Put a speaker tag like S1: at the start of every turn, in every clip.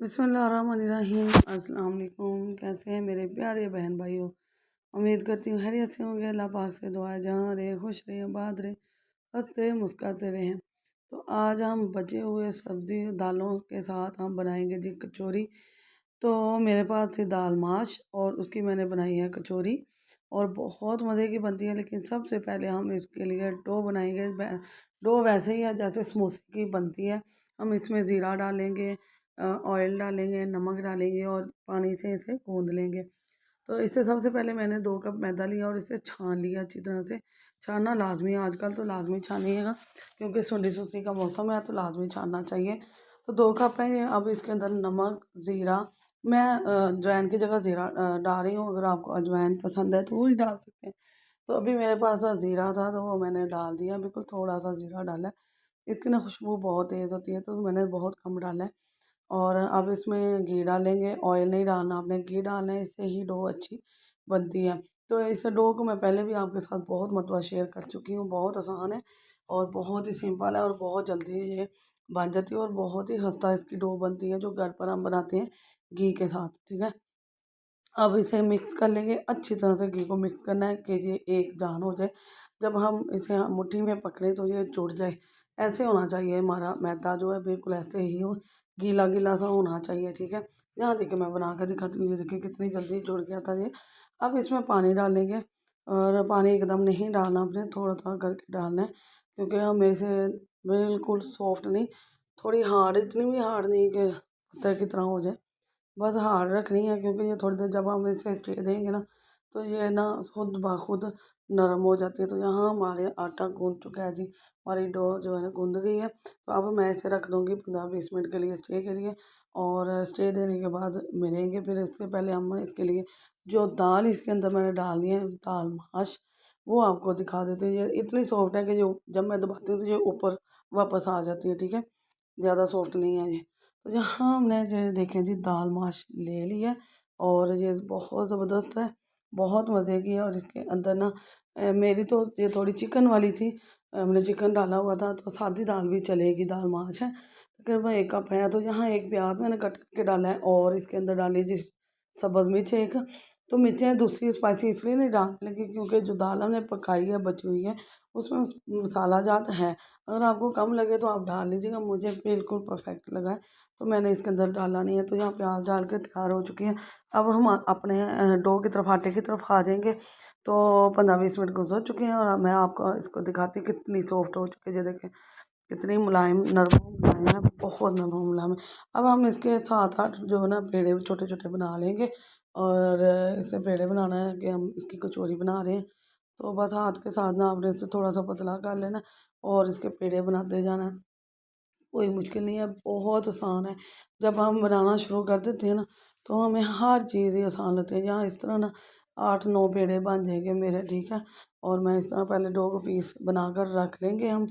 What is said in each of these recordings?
S1: बिस्मिल्लाहिर्रहमानिर्रहीम। अस्सलाम वालेकुम। कैसे हैं मेरे प्यारे बहन भाइयों। उम्मीद करती हूँ खैरियत से होंगे। अल्लाह पाक से दुआ है जहाँ रहे खुश रहे आबाद रहे हंसते मुस्कुराते रहें। तो आज हम बचे हुए सब्ज़ी दालों के साथ हम बनाएंगे जी कचौरी। तो मेरे पास थी दाल माश और उसकी मैंने बनाई है कचौरी और बहुत मज़े की बनती है। लेकिन सबसे पहले हम इसके लिए डो बनाएंगे। डो वैसे ही है जैसे समोसे की बनती है। हम इसमें ज़ीरा डालेंगे, ऑयल डालेंगे, नमक डालेंगे और पानी से इसे गूँध लेंगे। तो इससे सबसे पहले मैंने 2 कप मैदा लिया और इसे छान लिया अच्छी तरह से। छानना लाज़मी है, आजकल तो लाज़मी छानिएगा क्योंकि सर्दी का मौसम है तो लाज़मी छानना चाहिए। तो 2 कप है ये। अब इसके अंदर नमक, ज़ीरा, मैं अजवाइन की जगह ज़ीरा डाल रही हूँ। अगर आपको अजवाइन पसंद है तो वो ही डाल सकते हैं। तो अभी मेरे पास ज़ीरा था तो वो मैंने डाल दिया, बिल्कुल थोड़ा-सा ज़ीरा डाला है। इसकी ना खुशबू बहुत तेज़ होती है तो मैंने बहुत कम डाला है। और अब इसमें घी डालेंगे, ऑयल नहीं डालना आपने, घी डालना है, इससे ही डो अच्छी बनती है। तो इस डो को मैं पहले भी आपके साथ बहुत मरतबा शेयर कर चुकी हूँ। बहुत आसान है और बहुत ही सिंपल है और बहुत जल्दी ये बन जाती है और बहुत ही खस्ता इसकी डो बनती है जो घर पर हम बनाते हैं घी के साथ, ठीक है। अब इसे मिक्स कर लेंगे, अच्छी तरह से घी को मिक्स करना है कि ये एक जान हो जाए। जब हम इसे मुट्ठी में पकड़ें तो ये जुड़ जाए, ऐसे होना चाहिए हमारा मैदा जो है, बिल्कुल ऐसे ही हो, गीला गीला सा होना चाहिए, ठीक है। यहाँ देखिए मैं बना कर दिखाती हूँ, ये देखिए कितनी जल्दी जुड़ गया था ये। अब इसमें पानी डालेंगे और पानी एकदम नहीं डालना, आपने थोड़ा थोड़ा करके डालना है क्योंकि हमें इसे बिल्कुल सॉफ्ट नहीं, थोड़ी हार्ड, इतनी भी हार्ड नहीं कि पत्थर की तरह हो जाए, बस हार्ड रखनी है क्योंकि ये थोड़ी देर जब हम इसे स्टे देंगे ना तो ये ना खुद ब खुद नरम हो जाती है। तो यहाँ हमारे आटा गूंद चुका है जी, हमारी डो जो है ना गूंद गई है। तो अब मैं इसे रख दूँगी 15-20 मिनट के लिए स्टे के लिए और स्टे देने के बाद मिलेंगे। फिर इससे पहले हम इसके लिए जो दाल इसके अंदर मैंने डालनी है, दाल माश, वो आपको दिखा देती हूँ। ये इतनी सॉफ्ट है कि जो जब मैं दबाती हूँ तो ये ऊपर वापस आ जाती है, ठीक है। ज़्यादा सॉफ्ट नहीं है ये। तो यहाँ हमने जो देखें जी दाल माश ले ली है और ये बहुत ज़बरदस्त है, बहुत मज़े की है। और इसके अंदर ना मेरी तो ये थोड़ी चिकन वाली थी, हमने चिकन डाला हुआ था तो सादी दाल भी चलेगी, दाल माश है। तकरीबन 1 कप है तो यहाँ 1 प्याज मैंने कट करके डाला है और इसके अंदर डाली जी सब्ज़ मिर्च 1। तो मिर्चें दूसरी स्पाइसी इसलिए नहीं डालने लगी क्योंकि जो दाल हमने पकाई है बची हुई है उसमें मसाला जात है। अगर आपको कम लगे तो आप डाल लीजिएगा, मुझे बिल्कुल परफेक्ट लगा है तो मैंने इसके अंदर डाला नहीं है। तो यहाँ प्याज डाल के तैयार हो चुकी है। अब हम अपने डो की तरफ, आटे की तरफ आ जाएंगे। तो 15-20 मिनट गुजर चुके हैं और अब मैं आपको इसको दिखाती हूँ कितनी सॉफ्ट हो चुकी है। ये देखें कितनी मुलायम, नरम मुलायम है, बहुत नरम मुलायम है। अब हम इसके 7-8 जो है ना पेड़े छोटे छोटे बना लेंगे और इससे पेड़े बनाना है कि हम इसकी कचौरी बना रहे हैं। तो बस हाथ के साथ ना आपने इसे थोड़ा सा पतला कर लेना और इसके पेड़े बनाते जाना है। कोई मुश्किल नहीं है, बहुत आसान है। जब हम बनाना शुरू कर देते हैं ना तो हमें हर चीज़ ही आसान लगती है। यहाँ इस तरह ना 8-9 पेड़े बन जाएंगे मेरे, ठीक है। और मैं इस तरह पहले 2 पीस बनाकर रख लेंगे हम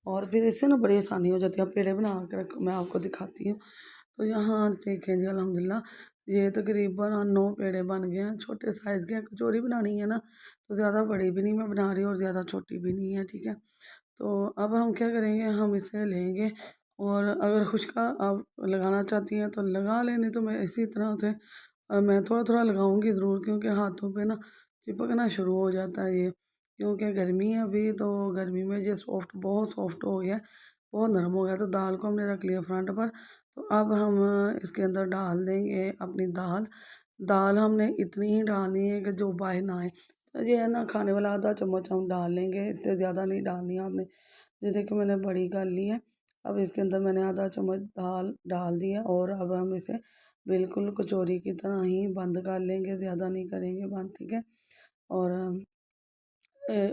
S1: और फिर इससे ना बड़ी आसानी हो जाती है। पेड़े बना कर मैं आपको दिखाती हूँ। तो यहाँ देखें जी अल्हम्दुलिल्लाह ये तकरीबन 9 पेड़े बन गए हैं, छोटे साइज़ के हैं। कचौरी बनानी है ना तो ज़्यादा बड़ी भी नहीं मैं बना रही और ज़्यादा छोटी भी नहीं है, ठीक है। तो अब हम क्या करेंगे, हम इसे लेंगे और अगर खुशका आप लगाना चाहती हैं तो लगा लें, नहीं तो मैं इसी तरह से मैं थोड़ा थोड़ा लगाऊंगी ज़रूर क्योंकि हाथों पे ना चिपकना शुरू हो जाता है ये, क्योंकि गर्मी है अभी तो गर्मी में ये सॉफ्ट, बहुत सॉफ्ट हो गया है, बहुत नरम हो गया। तो दाल को हमने रख लिया फ्रंट पर। तो अब हम इसके अंदर डाल देंगे अपनी दाल। दाल हमने इतनी ही डालनी है कि जो बाहर ना आए। तो ये है ना खाने वाला आधा चम्मच हम डाल लेंगे, इससे ज़्यादा नहीं डालनी है आपने। जैसे कि मैंने बड़ी कर ली है। अब इसके अंदर मैंने आधा चम्मच दाल डाल दिया और अब हम इसे बिल्कुल कचौरी की तरह ही बंद कर लेंगे, ज़्यादा नहीं करेंगे बंद, ठीक है। और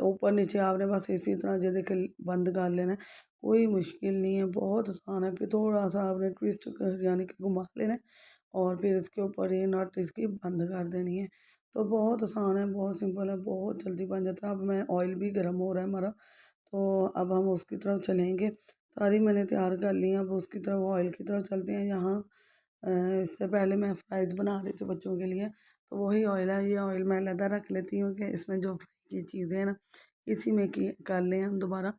S1: ऊपर नीचे आपने बस इसी तरह जैसे कि बंद कर लेना है, कोई मुश्किल नहीं है, बहुत आसान है। फिर थोड़ा सा आपने ट्विस्ट यानी कि घुमा लेना है और फिर इसके ऊपर ये नट इसकी बंद कर देनी है। तो बहुत आसान है, बहुत सिंपल है, बहुत जल्दी बन जाता है। अब मैं ऑयल भी गर्म हो रहा है हमारा तो अब हम उसकी तरफ चलेंगे। सारी मैंने तैयार कर ली हैं, अब उसकी तरफ ऑयल की तरफ चलते हैं। यहाँ इससे पहले मैं फ्राइज़ बना रही थी बच्चों के लिए तो वही ऑयल है, ये ऑयल मैं अलग रख लेती हूँ कि इसमें जो फ्राई की चीज़ें हैं ना इसी में की कर लें हम दोबारा।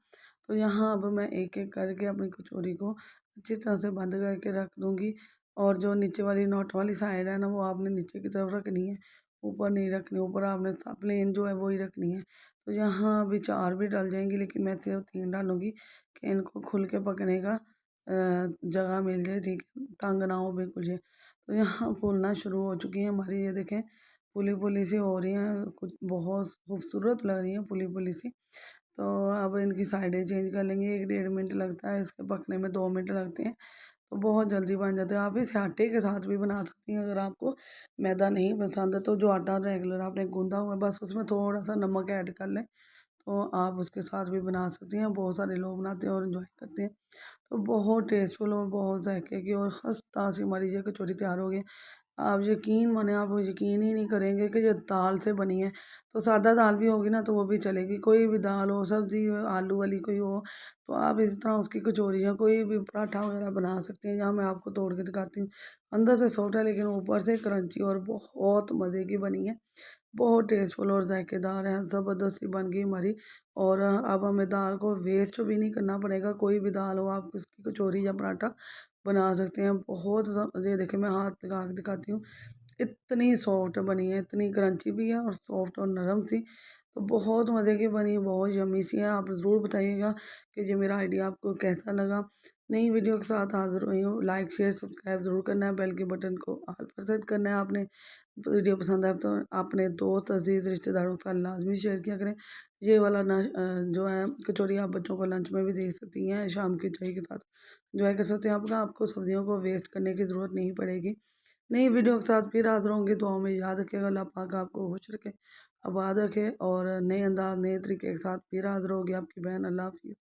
S1: तो यहाँ अब मैं एक एक करके अपनी कचौरी को अच्छी तरह से बंद करके रख दूँगी और जो नीचे वाली नोट वाली साइड है ना, वो आपने नीचे की तरफ रखनी है, ऊपर नहीं रखनी। ऊपर आपने प्लेन जो है वही रखनी है। तो यहाँ अभी 4 भी डल जाएंगी, लेकिन मैं सिर्फ 3 डालूंगी कि इनको खुल के पकने का जगह मिल जाए, ठीक है, तंग ना हो बिल्कुल ये। तो यहाँ फूलना शुरू हो चुकी है हमारी, ये देखें पुली पुली सी हो रही हैं, कुछ बहुत खूबसूरत लग रही हैं पुली पुली सी। तो अब इनकी साइडें चेंज कर लेंगे। 1 डेढ़ मिनट लगता है इसके पकने में, 2 मिनट लगते हैं, तो बहुत जल्दी बन जाते हैं। आप इसे आटे के साथ भी बना सकती हैं, अगर आपको मैदा नहीं पसंद है तो जो आटा रेगुलर आपने गूंदा हुआ है बस उसमें थोड़ा सा नमक ऐड कर लें, तो आप उसके साथ भी बना सकती हैं। बहुत सारे लोग बनाते हैं और इन्जॉय करते हैं। तो बहुत टेस्टफुल और बहुत जायके की और खस्ता सी हमारी ये कचौरी तैयार हो गई। आप यकीन माने, आप यकीन ही नहीं करेंगे कि ये दाल से बनी है। तो सादा दाल भी होगी ना तो वो भी चलेगी, कोई भी दाल हो, सब्जी हो, आलू वाली कोई हो, तो आप इस तरह उसकी कचौरी या कोई भी पराठा वगैरह बना सकते हैं। यहाँ मैं आपको तोड़ के दिखाती हूँ। अंदर से सॉफ्ट है लेकिन ऊपर से क्रंची और बहुत मज़े की बनी है। बहुत टेस्टफुल और जायकेदार है, ज़बरदस्ती बन गई हमारी। और अब हमें दाल को वेस्ट भी नहीं करना पड़ेगा, कोई भी दाल हो आप उसकी कचौरी या पराठा बना सकते हैं। बहुत ये देखिए, मैं हाथ लगा के दिखाती हूँ, इतनी सॉफ्ट बनी है, इतनी क्रंची भी है और सॉफ्ट और नरम सी। तो बहुत मज़े की बनी, बहुत यम्मी सी है। आप ज़रूर बताइएगा कि ये मेरा आइडिया आपको कैसा लगा। नई वीडियो के साथ हाज़िर हुई हूँ। लाइक शेयर सब्सक्राइब ज़रूर करना है, बेल के बटन को ऑल पर सेट करना है आपने। वीडियो पसंद आए तो अपने दोस्त अजीज़ रिश्तेदारों के साथ लाजमी शेयर किया करें। ये वाला जो है कचौरी आप बच्चों को लंच में भी दे सकती हैं, शाम की चाय के साथ इंजॉय कर सकते हैं। आपको सब्जियों को वेस्ट करने की ज़रूरत नहीं पड़ेगी। नई वीडियो के साथ फिर हाज़िर होंगे। दुआओं में याद रखिएगा, अल्लाह पाक आपको खुश रखे, आबाद रखे और नए अंदाज नए तरीके के साथ फिर हाज़िर होगी आपकी बहन। अल्लाह हाफ़िज़।